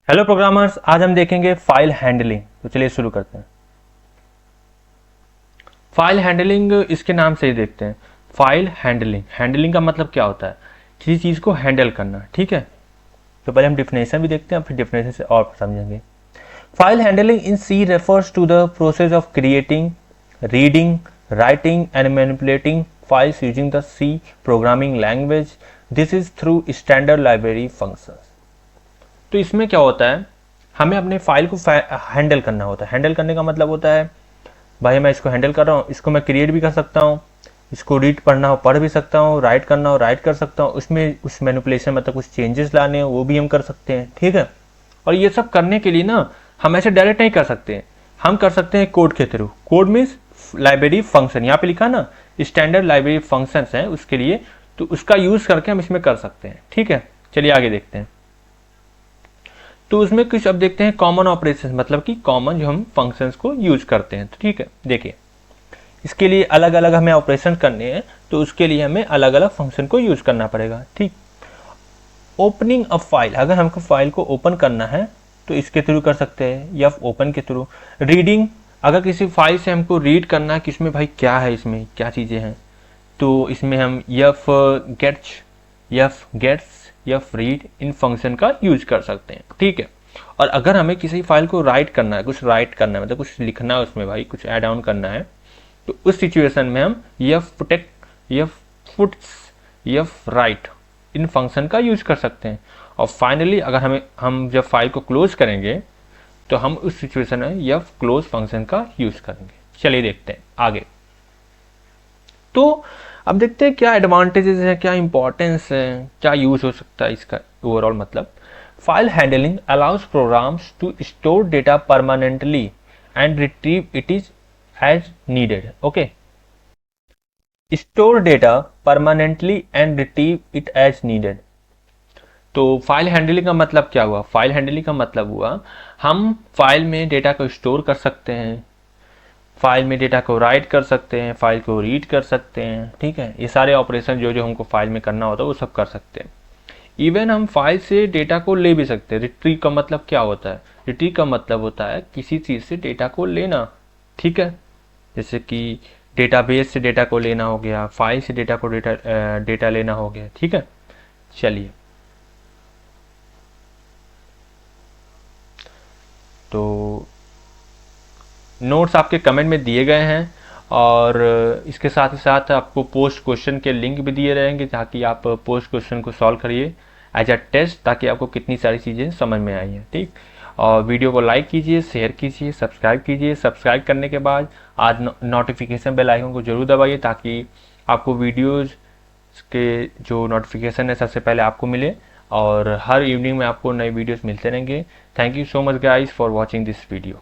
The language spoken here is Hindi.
हेलो प्रोग्रामर्स, आज हम देखेंगे फाइल हैंडलिंग। तो चलिए शुरू करते हैं। फाइल हैंडलिंग इसके नाम से ही देखते हैं। फाइल हैंडलिंग, हैंडलिंग का मतलब क्या होता है? किसी चीज़ को हैंडल करना। ठीक है, तो पहले हम डिफिनेशन भी देखते हैं, फिर डिफिनेशन से और समझेंगे। File handling in C refers to the process of creating, reading, writing and manipulating files using the C programming language. This is through standard library functions. तो इसमें क्या होता है, हमें अपने फाइल को हैंडल करना होता है। हैंडल करने का मतलब होता है भाई मैं इसको हैंडल कर रहा हूँ, इसको मैं क्रिएट भी कर सकता हूँ, इसको रीड पढ़ना हो पढ़ भी सकता हूँ, राइट करना हो राइट कर सकता हूँ, उसमें उस मैनिपुलेशन मतलब कुछ चेंजेस लाने हो वो भी हम कर सकते हैं। ठीक है, और ये सब करने के लिए ना हम ऐसे डायरेक्ट नहीं कर सकते हैं, हम कर सकते हैं कोड के through. Code means library function, यहाँ पे लिखा ना स्टैंडर्ड लाइब्रेरी फंक्शन है उसके लिए, तो उसका यूज करके हम इसमें कर सकते हैं। ठीक है, चलिए आगे देखते हैं। तो उसमें कुछ अब देखते हैं कॉमन ऑपरेशन, मतलब कि कॉमन जो हम फंक्शंस को यूज करते हैं। तो ठीक है, देखिए इसके लिए अलग अलग हमें ऑपरेशन करने हैं, तो उसके लिए हमें अलग अलग फंक्शन को यूज करना पड़ेगा। ठीक, ओपनिंग अ फाइल, अगर हमको फाइल को ओपन करना है तो इसके थ्रू कर सकते हैं, या ओपन के थ्रू। रीडिंग, अगर किसी फाइल से हमको रीड करना है कि इसमें भाई क्या है, इसमें क्या चीज़ें हैं, तो इसमें हम यफ गेट्स यफ रीड इन फंक्शन का यूज कर सकते हैं। ठीक है, और अगर हमें किसी फाइल को राइट करना है, कुछ राइट करना है मतलब कुछ लिखना है उसमें भाई, कुछ ऐड ऑन करना है, तो उस सिचुएशन में हम if protect if puts if right in function का यूज कर सकते हैं। और फाइनली अगर हम जब फाइल को क्लोज करेंगे तो हम उस सिचुएशन में यफ क्लोज फंक्शन का यूज करेंगे। चलिए देखते हैं आगे। तो अब देखते हैं क्या एडवांटेजेस है, क्या इंपॉर्टेंस है, क्या यूज हो सकता है इसका ओवरऑल। मतलब file handling allows programs to store data permanently and retrieve it is as needed. Okay, store data permanently and retrieve it as needed. तो फाइल हैंडलिंग का मतलब क्या हुआ? फाइल हैंडलिंग का मतलब हुआ हम फाइल में डेटा को स्टोर कर सकते हैं, फाइल में डेटा को राइट कर सकते हैं, फाइल को रीड कर सकते हैं। ठीक है, ये सारे ऑपरेशन जो जो हमको फाइल में करना होता है वो सब कर सकते हैं। इवन हम फाइल से डेटा को ले भी सकते हैं। रिट्रीव का मतलब क्या होता है? रिट्रीव का मतलब होता है किसी चीज़ से डेटा को लेना। ठीक है, जैसे कि डेटाबेस से डेटा को लेना हो गया, फाइल से डेटा लेना हो गया। ठीक है, चलिए तो नोट्स आपके कमेंट में दिए गए हैं, और इसके साथ ही साथ आपको पोस्ट क्वेश्चन के लिंक भी दिए रहेंगे ताकि आप पोस्ट क्वेश्चन को सॉल्व करिए एज अ टेस्ट, ताकि आपको कितनी सारी चीज़ें समझ में आई हैं। ठीक, और वीडियो को लाइक कीजिए, शेयर कीजिए, सब्सक्राइब कीजिए। सब्सक्राइब करने के बाद आज नोटिफिकेशन बेल आइकन को जरूर दबाइए ताकि आपको वीडियोज़ के जो नोटिफिकेशन है सबसे पहले आपको मिले, और हर इवनिंग में आपको नए वीडियोस मिलते रहेंगे। Thank you so much guys for watching this video.